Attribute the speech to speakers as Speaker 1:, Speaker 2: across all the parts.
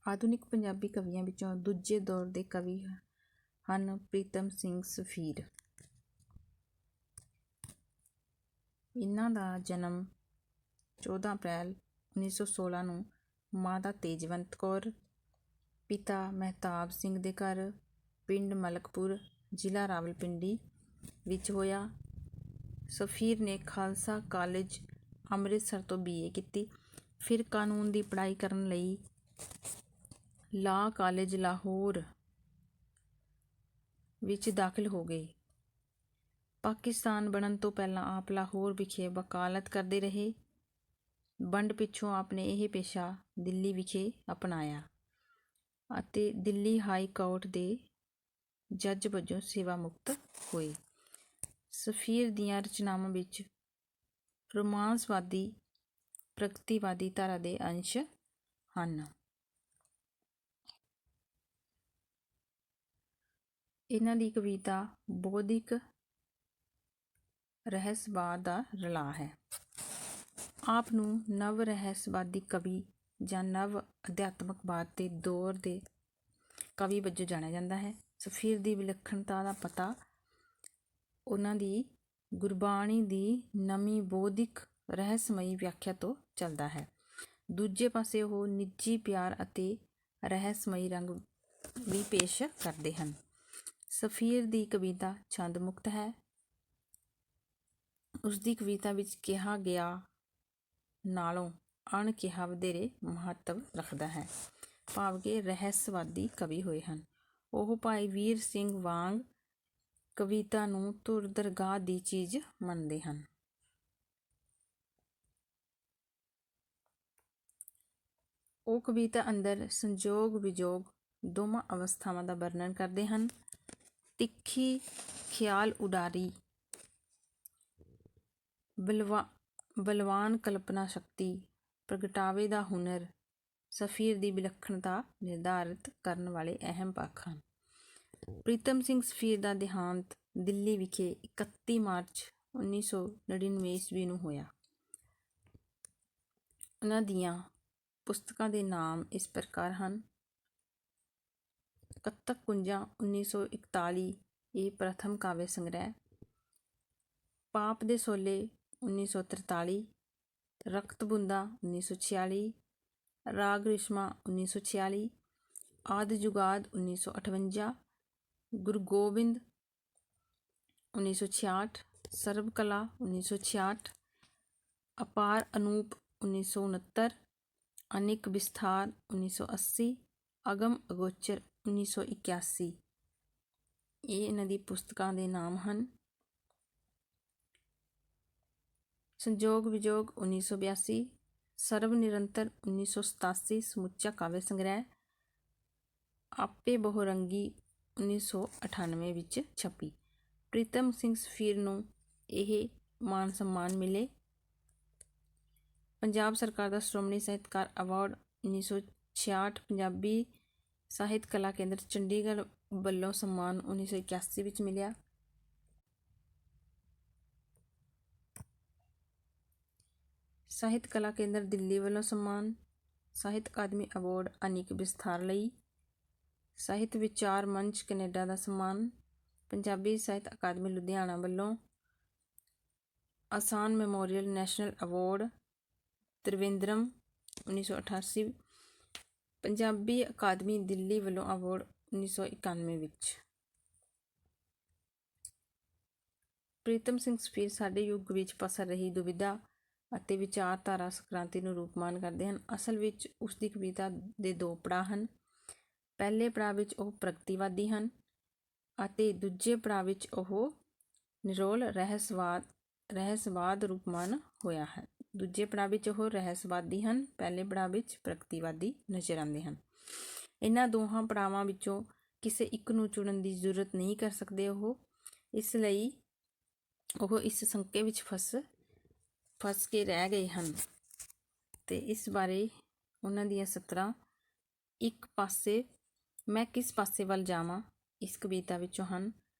Speaker 1: ਆਧੁਨਿਕ ਪੰਜਾਬੀ ਕਵੀਆਂ ਵਿੱਚੋਂ ਦੂਜੇ ਦੌਰ ਦੇ ਕਵੀ ਹਨ ਪ੍ਰੀਤਮ ਸਿੰਘ ਸਫੀਰ। ਇਹਨਾਂ ਦਾ ਜਨਮ 14 ਅਪ੍ਰੈਲ 1916 ਨੂੰ ਮਾਤਾ ਤੇਜਵੰਤ ਕੌਰ, ਪਿਤਾ ਮਹਿਤਾਬ ਸਿੰਘ ਦੇ ਘਰ ਪਿੰਡ ਮਲਕਪੁਰ, ਜ਼ਿਲ੍ਹਾ ਰਾਵਲਪਿੰਡੀ ਵਿੱਚ ਹੋਇਆ। ਸਫੀਰ ਨੇ ਖਾਲਸਾ ਕਾਲਜ ਅੰਮ੍ਰਿਤਸਰ ਤੋਂ BA ਕੀਤੀ। ਫਿਰ ਕਾਨੂੰਨ ਦੀ ਪੜ੍ਹਾਈ ਕਰਨ ਲਈ ਲਾਅ ਕਾਲਜ ਲਾਹੌਰ ਵਿੱਚ ਦਾਖਲ ਹੋ ਗਏ। ਪਾਕਿਸਤਾਨ ਬਣਨ ਤੋਂ ਪਹਿਲਾਂ ਆਪ ਲਾਹੌਰ ਵਿਖੇ ਵਕਾਲਤ ਕਰਦੇ ਰਹੇ। ਵੰਡ ਪਿੱਛੋਂ ਆਪ ਨੇ ਇਹ ਪੇਸ਼ਾ ਦਿੱਲੀ ਵਿਖੇ ਅਪਣਾਇਆ ਅਤੇ ਦਿੱਲੀ ਹਾਈ ਕੋਰਟ ਦੇ ਜੱਜ ਵਜੋਂ ਸੇਵਾ ਮੁਕਤ ਹੋਏ। ਸਫੀਰ ਦੀਆਂ ਰਚਨਾਵਾਂ ਵਿੱਚ ਰੋਮਾਂਸਵਾਦੀ, ਪ੍ਰਗਤੀਵਾਦੀ ਧਾਰਾ ਦੇ ਅੰਸ਼ ਹਨ। ਇਹਨਾਂ ਦੀ ਕਵਿਤਾ ਬੌਧਿਕ ਰਹੱਸਵਾਦ ਦਾ ਰਲਾਅ ਹੈ। ਆਪ ਨੂੰ ਨਵ ਰਹੱਸਵਾਦੀ ਕਵੀ ਜਾਂ ਨਵ ਅਧਿਆਤਮਕਵਾਦ ਦੇ ਦੌਰ ਦੇ ਕਵੀ ਵਜੋਂ ਜਾਣਿਆ ਜਾਂਦਾ ਹੈ। ਸਫੀਰ ਦੀ ਵਿਲੱਖਣਤਾ ਦਾ ਪਤਾ ਉਹਨਾਂ ਦੀ ਗੁਰਬਾਣੀ ਦੀ ਨਵੀਂ ਬੌਧਿਕ ਰਹੱਸਮਈ ਵਿਆਖਿਆ ਤੋਂ ਚੱਲਦਾ ਹੈ। ਦੂਜੇ ਪਾਸੇ ਉਹ ਨਿੱਜੀ ਪਿਆਰ ਅਤੇ ਰਹੱਸਮਈ ਰੰਗ ਵੀ ਪੇਸ਼ ਕਰਦੇ ਹਨ। ਸਫੀਰ ਦੀ ਕਵਿਤਾ ਛੰਦ ਮੁਕਤ ਹੈ। ਉਸਦੀ ਕਵਿਤਾ ਵਿੱਚ ਕਿਹਾ ਗਿਆ ਨਾਲੋਂ ਅਣਕਿਹਾ ਵਧੇਰੇ ਮਹੱਤਵ ਰੱਖਦਾ ਹੈ, ਭਾਵ ਕਿ ਰਹੱਸਵਾਦੀ ਕਵੀ ਹੋਏ ਹਨ। ਉਹ ਭਾਈ ਵੀਰ ਸਿੰਘ ਵਾਂਗ ਕਵਿਤਾ ਨੂੰ ਧੁਰ ਦਰਗਾਹ ਦੀ ਚੀਜ਼ ਮੰਨਦੇ ਹਨ। ਉਹ ਕਵਿਤਾ ਅੰਦਰ ਸੰਜੋਗ ਵਿਜੋਗ ਦੋਵਾਂ ਅਵਸਥਾਵਾਂ ਦਾ ਵਰਣਨ ਕਰਦੇ ਹਨ। ਤਿੱਖੀ ਖਿਆਲ ਉਡਾਰੀ, ਬਲਵਾਨ ਕਲਪਨਾ ਸ਼ਕਤੀ, ਪ੍ਰਗਟਾਵੇ ਦਾ ਹੁਨਰ ਸਫੀਰ ਦੀ ਵਿਲੱਖਣਤਾ ਨਿਰਧਾਰਿਤ ਕਰਨ ਵਾਲੇ ਅਹਿਮ ਪੱਖ ਹਨ। ਪ੍ਰੀਤਮ ਸਿੰਘ ਸਫੀਰ ਦਾ ਦੇਹਾਂਤ ਦਿੱਲੀ ਵਿਖੇ 31 ਮਾਰਚ 1999 ਈਸਵੀ ਨੂੰ ਹੋਇਆ। ਉਹਨਾਂ ਦੀਆਂ ਪੁਸਤਕਾਂ ਦੇ ਨਾਮ ਇਸ ਪ੍ਰਕਾਰ ਹਨ। ਕੱਤਕ ਕੁੰਜਾਂ 1941 ਇਹ ਪ੍ਰਥਮ ਕਾਵਿ ਸੰਗ੍ਰਹਿ। ਪਾਪ ਦੇ ਸੋਲੇ 1943, ਰਕਤ ਬੂੰਦਾਂ 1946, ਰਾਗ ਰਿਸ਼ਮਾ 1946, ਆਦਿ ਜੁਗਾਦ 1958, ਗੁਰੂ ਗੋਬਿੰਦ 1966, ਸਰਬ ਕਲਾ 1966, ਅਪਾਰ ਅਨੂਪ 1969, ਅਨਿਕ ਵਿਸਥਾਰ 1980, ਅਗਮ ਅਗੋਚਰ 1981। ਇਹ ਇਹਨਾਂ ਦੀ ਪੁਸਤਕਾਂ ਦੇ ਨਾਮ ਹਨ। ਸੰਜੋਗ ਵਿਜੋਗ 1982, ਸਰਬ ਨਿਰੰਤਰ 1987 ਸਮੁੱਚਾ ਕਾਵਿ ਸੰਗ੍ਰਹਿ। ਆਪੇ ਬਹੁਰੰਗੀ 1998 ਵਿੱਚ ਛਪੀ। ਪ੍ਰੀਤਮ ਸਿੰਘ ਸਫੀਰ ਨੂੰ ਇਹ ਮਾਣ ਸਨਮਾਨ ਮਿਲੇ। ਪੰਜਾਬ ਸਰਕਾਰ ਦਾ ਸ਼੍ਰੋਮਣੀ ਸਾਹਿਤਕਾਰ ਅਵਾਰਡ 1966, ਪੰਜਾਬੀ ਸਾਹਿਤ ਕਲਾ ਕੇਂਦਰ ਚੰਡੀਗੜ੍ਹ ਵੱਲੋਂ ਸਨਮਾਨ 1981 ਵਿੱਚ ਮਿਲਿਆ। ਸਾਹਿਤ ਕਲਾ ਕੇਂਦਰ ਦਿੱਲੀ ਵੱਲੋਂ ਸਨਮਾਨ। ਸਾਹਿਤ ਅਕਾਦਮੀ ਅਵਾਰਡ ਅਨਿਕ ਵਿਸਥਾਰ ਲਈ। ਸਾਹਿਤ ਵਿਚਾਰ ਮੰਚ ਕੈਨੇਡਾ ਦਾ ਸਨਮਾਨ। ਪੰਜਾਬੀ ਸਾਹਿਤ ਅਕਾਦਮੀ ਲੁਧਿਆਣਾ ਵੱਲੋਂ। Asan memorial national award Trivandrum 1988। Punjabi Akademi Delhi ਵੱਲੋਂ ਅਵਾਰਡ 1991 ਵਿੱਚ। ਪ੍ਰੀਤਮ ਸਿੰਘ ਸਫੀਰ ਸਾਡੇ ਯੁੱਗ ਵਿੱਚ ਪਸਰ ਰਹੀ ਦੁਵਿਧਾ ਅਤੇ ਵਿਚਾਰਧਾਰਾ ਸੰਕ੍ਰਾਂਤੀ ਨੂੰ ਰੂਪਮਾਨ ਕਰਦੇ ਹਨ। ਅਸਲ ਵਿੱਚ ਉਸਦੀ ਕਵਿਤਾ ਦੇ ਦੋ ਪੜਾਅ ਹਨ। ਪਹਿਲੇ ਪੜਾਅ ਵਿੱਚ ਉਹ ਪ੍ਰਗਤੀਵਾਦੀ ਹਨ ਅਤੇ ਦੂਜੇ ਪੜਾਅ ਵਿੱਚ ਉਹ ਨਿਰੋਲ ਰਹੱਸਵਾਦ ਰੂਪਮਾਨ ਹੋਇਆ ਹੈ। ਦੂਜੇ ਪੜਾਅ ਵਿੱਚ ਉਹ ਰਹੱਸਵਾਦੀ ਹਨ, ਪਹਿਲੇ ਪੜਾਅ ਵਿੱਚ ਪ੍ਰਗਤੀਵਾਦੀ ਨਜ਼ਰ ਆਉਂਦੇ ਹਨ। ਇਹਨਾਂ ਦੋਹਾਂ ਪੜਾਵਾਂ ਵਿੱਚੋਂ ਕਿਸੇ ਇੱਕ ਨੂੰ ਚੁਣਨ ਦੀ ਜ਼ਰੂਰਤ ਨਹੀਂ ਕਰ ਸਕਦੇ ਉਹ, ਇਸ ਲਈ ਉਹ ਇਸ ਸ਼ੰਕੇ ਵਿੱਚ ਫਸ ਕੇ ਰਹਿ ਗਏ ਹਨ। ਤੇ ਇਸ ਬਾਰੇ ਉਹਨਾਂ ਦੀਆਂ ਸਤਰਾਂ ਇੱਕ ਪਾਸੇ ਮੈਂ ਕਿਸ ਪਾਸੇ ਵੱਲ ਜਾਵਾਂ ਇਸ ਕਵਿਤਾ ਵਿੱਚੋਂ ਹਨ।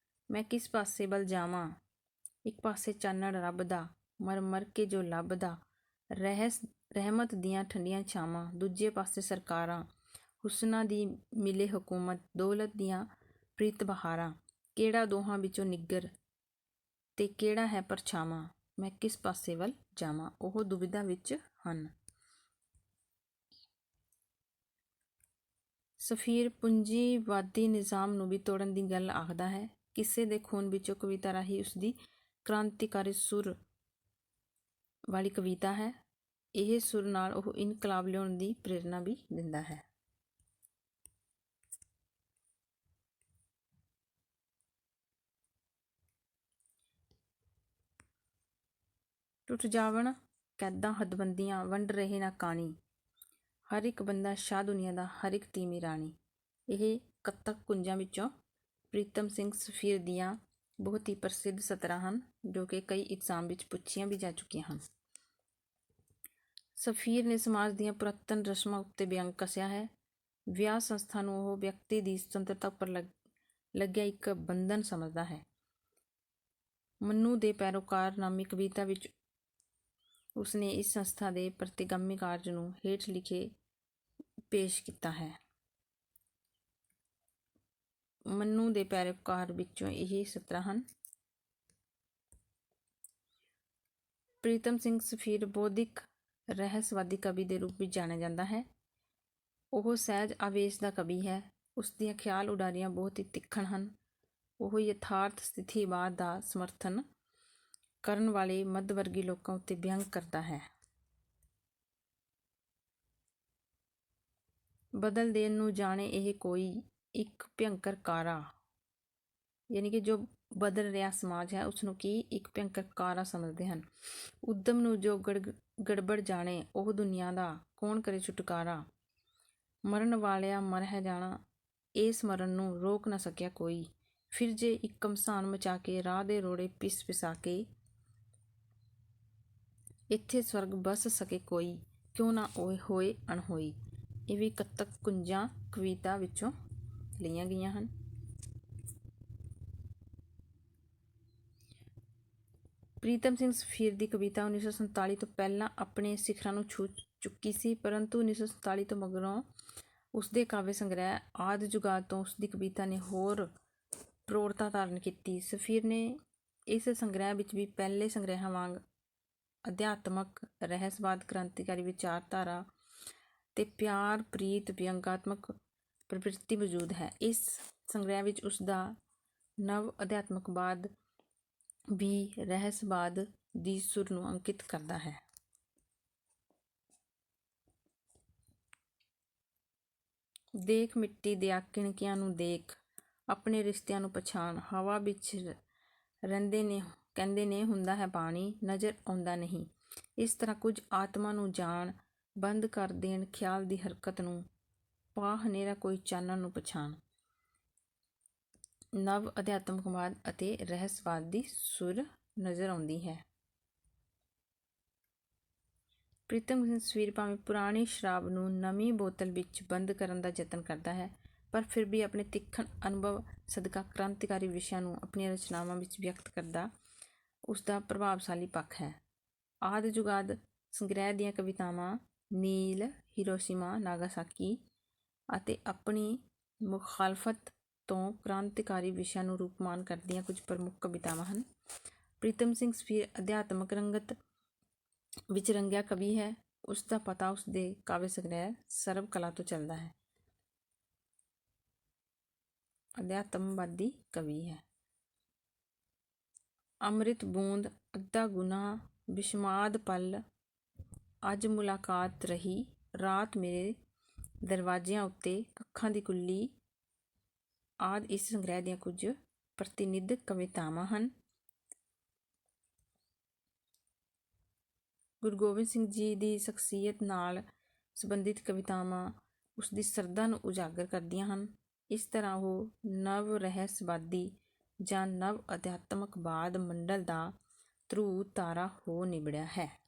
Speaker 1: ਮੈਂ ਕਿਸ ਪਾਸੇ ਵੱਲ ਜਾਵਾਂ, ਇੱਕ ਪਾਸੇ ਚਾਨਣ ਰੱਬ ਦਾ, ਮਰ ਮਰ ਕੇ ਜੋ ਲੱਭਦਾ ਰਹਿਮਤ ਦੀਆਂ ਠੰਡੀਆਂ ਛਾਵਾਂ, ਦੂਜੇ ਪਾਸੇ ਸਰਕਾਰਾਂ ਹੁਸਨਾਂ ਦੀ ਮਿਲੇ ਹਕੂਮਤ, ਦੌਲਤ ਦੀਆਂ ਪ੍ਰੀਤ ਬਹਾਰਾਂ, ਕਿਹੜਾ ਦੋਹਾਂ ਵਿੱਚੋਂ ਨਿੱਗਰ ਤੇ ਕਿਹੜਾ ਹੈ ਪਰਛਾਵਾਂ, ਮੈਂ ਕਿਸ ਪਾਸੇ ਵੱਲ ਜਾਵਾਂ। ਉਹ ਦੁਬਿਧਾ ਵਿੱਚ ਹਨ। ਸਫ਼ੀਰ ਪੂੰਜੀਵਾਦੀ ਨਿਜ਼ਾਮ ਨੂੰ ਵੀ ਤੋੜਨ ਦੀ ਗੱਲ ਆਖਦਾ ਹੈ। ਕਿਸੇ ਦੇ ਖੂਨ ਵਿੱਚੋਂ ਕਵਿਤਾ ਰਾਹੀਂ ਉਸਦੀ ਕ੍ਰਾਂਤੀਕਾਰੀ ਸੁਰ ਵਾਲੀ ਕਵਿਤਾ ਹੈ। ਇਹ ਸੁਰ ਨਾਲ ਉਹ ਇਨਕਲਾਬ ਲਿਆਉਣ ਦੀ ਪ੍ਰੇਰਨਾ ਵੀ ਦਿੰਦਾ ਹੈ। ਟੁੱਟ ਜਾਵਣ ਕੈਦਾਂ ਹੱਦਬੰਦੀਆਂ, ਵੰਡ ਰਹੇ ਨਾ ਕਾਣੀ, ਹਰ ਇੱਕ ਬੰਦਾ ਸ਼ਾਹ ਦੁਨੀਆ ਦਾ, ਹਰ ਇੱਕ ਤੀਵੀਂ ਰਾਣੀ। ਇਹ ਕੱਤਕ ਕੁੰਜਾਂ ਵਿੱਚੋਂ ਪ੍ਰੀਤਮ ਸਿੰਘ ਸਫ਼ੀਰ ਦੀਆਂ ਬਹੁਤ ਹੀ ਪ੍ਰਸਿੱਧ ਸਤਰਾਂ ਹਨ, ਜੋ ਕਿ ਕਈ ਐਗਜ਼ਾਮ ਵਿੱਚ ਪੁੱਛੀਆਂ ਵੀ ਜਾ ਚੁੱਕੀਆਂ ਹਨ। ਸਫ਼ੀਰ ਨੇ ਸਮਾਜ ਦੀਆਂ ਪੁਰਾਤਨ ਰਸਮਾਂ ਉੱਤੇ ਵਿਅੰਗ ਕੱਸਿਆ ਹੈ। ਵਿਆਹ ਸੰਸਥਾ ਨੂੰ ਉਹ ਵਿਅਕਤੀ ਦੀ ਸੁਤੰਤਰਤਾ ਉੱਪਰ ਲੱਗਿਆ ਇੱਕ ਬੰਧਨ ਸਮਝਦਾ ਹੈ। ਮੰਨੂ ਦੇ ਪੈਰੋਕਾਰ ਨਾਮੀ ਕਵਿਤਾ ਵਿੱਚ ਉਸਨੇ ਇਸ ਸੰਸਥਾ ਦੇ ਪ੍ਰਤੀਗਾਮੀ ਕਾਰਜ ਨੂੰ ਹੇਠ ਲਿਖੇ ਪੇਸ਼ ਕੀਤਾ ਹੈ। ਮੰਨੂ ਦੇ ਪੈਰੋਕਾਰ ਵਿੱਚੋਂ ਇਹ ਸਤਰਾਂ ਹਨ। ਪ੍ਰੀਤਮ ਸਿੰਘ ਸਫ਼ੀਰ ਬੌਧਿਕ ਰਹੱਸਵਾਦੀ ਕਵੀ ਦੇ ਰੂਪ ਵਿੱਚ ਜਾਣਿਆ ਜਾਂਦਾ ਹੈ। ਉਹ ਸਹਿਜ ਆਵੇਸ਼ ਦਾ ਕਵੀ ਹੈ। ਉਸ ਦੀਆਂ ਖਿਆਲ ਉਡਾਰੀਆਂ ਬਹੁਤ ਹੀ ਤਿੱਖਣ ਹਨ। ਉਹ ਯਥਾਰਥ ਸਥਿਤੀਵਾਦ ਦਾ ਸਮਰਥਨ ਕਰਨ ਵਾਲੇ ਮੱਧ ਵਰਗੀ ਲੋਕਾਂ ਉੱਤੇ ਵਿਅੰਗ ਕਰਦਾ ਹੈ। ਬਦਲ ਦੇਣ ਨੂੰ ਜਾਣੇ ਇਹ ਕੋਈ ਇੱਕ ਭਿਅੰਕਰ ਕਾਰਾ, ਯਾਨੀ ਕਿ ਜੋ ਬਦਲ ਰਿਹਾ ਸਮਾਜ ਹੈ ਉਸਨੂੰ ਕੀ ਇੱਕ ਭਿਅੰਕਰ ਕਾਰਾ ਸਮਝਦੇ ਹਨ। ਉਦਮ ਨੂੰ ਜੋ ਗੜਬੜ ਜਾਣੇ, ਉਹ ਦੁਨੀਆ ਦਾ ਕੌਣ ਕਰੇ ਛੁਟਕਾਰਾ। ਮਰਨ ਵਾਲਿਆ ਮਰ ਹੈ ਜਾਣਾ, ਇਸ ਮਰਨ ਨੂੰ ਰੋਕ ਨਾ ਸਕਿਆ ਕੋਈ। ਫਿਰ ਜੇ ਇੱਕ ਘਮਸਾਨ ਮਚਾ ਕੇ ਰਾਹ ਦੇ ਰੋੜੇ ਪਿਸ ਪਿਸਾ ਕੇ, ਇੱਥੇ ਸਵਰਗ ਬਸ ਸਕੇ ਕੋਈ, ਕਿਉਂ ਨਾ ਹੋਏ ਅਣਹੋਈ। ਇਹ ਵੀ ਕੱਤਕ ਕੁੰਜਾਂ ਕਵਿਤਾ ਵਿੱਚੋਂ ਲਈਆਂ ਗਈਆਂ ਹਨ। ਪ੍ਰੀਤਮ ਸਿੰਘ ਸਫ਼ੀਰ ਦੀ ਕਵਿਤਾ 1947 ਤੋਂ ਪਹਿਲਾਂ ਆਪਣੇ ਸਿਖਰਾਂ ਨੂੰ ਛੂਹ ਚੁੱਕੀ ਸੀ, ਪਰੰਤੂ 1947 ਤੋਂ ਮਗਰੋਂ ਉਸਦੇ ਕਾਵਿ ਸੰਗ੍ਰਹਿ ਆਦਿ ਜੁਗਾਦ ਤੋਂ ਉਸਦੀ ਕਵਿਤਾ ਨੇ ਹੋਰ ਪ੍ਰੌੜਤਾ ਧਾਰਨ ਕੀਤੀ। ਸਫ਼ੀਰ ਨੇ ਇਸ ਸੰਗ੍ਰਹਿ ਵਿੱਚ ਵੀ ਪਹਿਲੇ ਸੰਗ੍ਰਹਿਾਂ ਵਾਂਗ ਅਧਿਆਤਮਕ ਰਹੱਸਵਾਦ, ਕ੍ਰਾਂਤੀਕਾਰੀ ਵਿਚਾਰਧਾਰਾ ਤੇ ਪਿਆਰ ਪ੍ਰੀਤ ਵਿਅੰਗਾਤਮਕ ਪ੍ਰਵਿਰਤੀ ਮੌਜੂਦ ਹੈ। ਇਸ ਸੰਗ੍ਰਹਿ ਵਿੱਚ ਉਸਦਾ ਨਵ ਅਧਿਆਤਮਕਵਾਦ ਵੀ ਰਹੱਸਵਾਦ ਦੀ ਸੁਰ ਨੂੰ ਅੰਕਿਤ ਕਰਦਾ ਹੈ। ਦੇਖ ਮਿੱਟੀ ਦਿਆਂ ਕਿਣਕਿਆਂ ਨੂੰ, ਦੇਖ ਆਪਣੇ ਰਿਸ਼ਤਿਆਂ ਨੂੰ ਪਛਾਣ। ਹਵਾ ਵਿੱਚ ਰਹਿੰਦੇ ਨੇ ਕਹਿੰਦੇ ਨੇ ਹੁੰਦਾ ਹੈ ਪਾਣੀ, ਨਜ਼ਰ ਆਉਂਦਾ ਨਹੀਂ। ਇਸ ਤਰ੍ਹਾਂ ਕੁਝ ਆਤਮਾ ਨੂੰ ਜਾਣ, ਬੰਦ ਕਰ ਦੇਣ ਖਿਆਲ ਦੀ ਹਰਕਤ ਨੂੰ, ਪਾ ਹਨੇਰਾ ਕੋਈ ਚਾਨਣ ਨੂੰ ਪਛਾਣ। ਨਵ ਅਧਿਆਤਮਕਵਾਦ ਅਤੇ ਰਹੱਸਵਾਦ ਦੀ ਸੁਰ ਨਜ਼ਰ ਆਉਂਦੀ ਹੈ। ਪ੍ਰੀਤਮ ਸਿੰਘ ਸਫ਼ੀਰ ਭਾਵੇਂ ਪੁਰਾਣੀ ਸ਼ਰਾਬ ਨੂੰ ਨਵੀਂ ਬੋਤਲ ਵਿੱਚ ਬੰਦ ਕਰਨ ਦਾ ਯਤਨ ਕਰਦਾ ਹੈ, ਪਰ ਫਿਰ ਵੀ ਆਪਣੇ ਤਿੱਖਣ ਅਨੁਭਵ ਸਦਕਾ ਕ੍ਰਾਂਤੀਕਾਰੀ ਵਿਸ਼ਿਆਂ ਨੂੰ ਆਪਣੀਆਂ ਰਚਨਾਵਾਂ ਵਿੱਚ ਵਿਅਕਤ ਕਰਦਾ ਉਸਦਾ ਪ੍ਰਭਾਵਸ਼ਾਲੀ ਪੱਖ ਹੈ। ਆਦਿ ਜੁਗਾਦ ਸੰਗ੍ਰਹਿ ਦੀਆਂ ਕਵਿਤਾਵਾਂ ਨੀਲ, ਹੀਰੋਸ਼ੀਮਾ, ਨਾਗਾਸਾਕੀ ਅਤੇ ਆਪਣੀ ਮੁਖਾਲਫਤ ਤੋਂ ਕ੍ਰਾਂਤੀਕਾਰੀ ਵਿਸ਼ਿਆਂ ਨੂੰ ਰੂਪਮਾਨ ਕਰਦੀਆਂ ਕੁਝ ਪ੍ਰਮੁੱਖ ਕਵਿਤਾਵਾਂ ਹਨ। ਪ੍ਰੀਤਮ ਸਿੰਘ ਸਫ਼ੀਰ ਅਧਿਆਤਮਕ ਰੰਗਤ ਵਿੱਚ ਰੰਗਿਆ ਕਵੀ ਹੈ। ਉਸ ਦਾ ਪਤਾ ਉਸਦੇ ਕਾਵਿ ਸੰਗ੍ਰਹਿ ਸਰਬ ਕਲਾ ਤੋਂ ਚੱਲਦਾ ਹੈ। ਅਧਿਆਤਮਵਾਦੀ ਕਵੀ ਹੈ। ਅੰਮ੍ਰਿਤ ਬੂੰਦ, ਅੱਧਾ ਗੁਨਾਹ, ਬਿਸ਼ਮਾਦ ਪਲ, ਅੱਜ ਮੁਲਾਕਾਤ ਰਹੀ, ਰਾਤ ਮੇਰੇ ਦਰਵਾਜ਼ਿਆਂ ਉੱਤੇ, ਕੱਖਾਂ ਦੀ ਕੁੱਲੀ ਆਦਿ ਇਸ ਸੰਗ੍ਰਹਿ ਦੀਆਂ ਕੁਝ ਪ੍ਰਤਿਨਿਧ ਕਵਿਤਾਵਾਂ ਹਨ। ਗੁਰੂ ਗੋਬਿੰਦ ਸਿੰਘ ਜੀ ਦੀ ਸ਼ਖਸੀਅਤ ਨਾਲ ਸੰਬੰਧਿਤ ਕਵਿਤਾਵਾਂ ਉਸਦੀ ਸ਼ਰਧਾ ਨੂੰ ਉਜਾਗਰ ਕਰਦੀਆਂ ਹਨ। ਇਸ ਤਰ੍ਹਾਂ ਉਹ ਨਵ ਰਹੱਸਵਾਦੀ ਜਾਂ ਨਵ ਅਧਿਆਤਮਕਵਾਦ ਮੰਡਲ ਦਾ ਧਰੁਵ ਤਾਰਾ ਹੋ ਨਿਬੜਿਆ ਹੈ।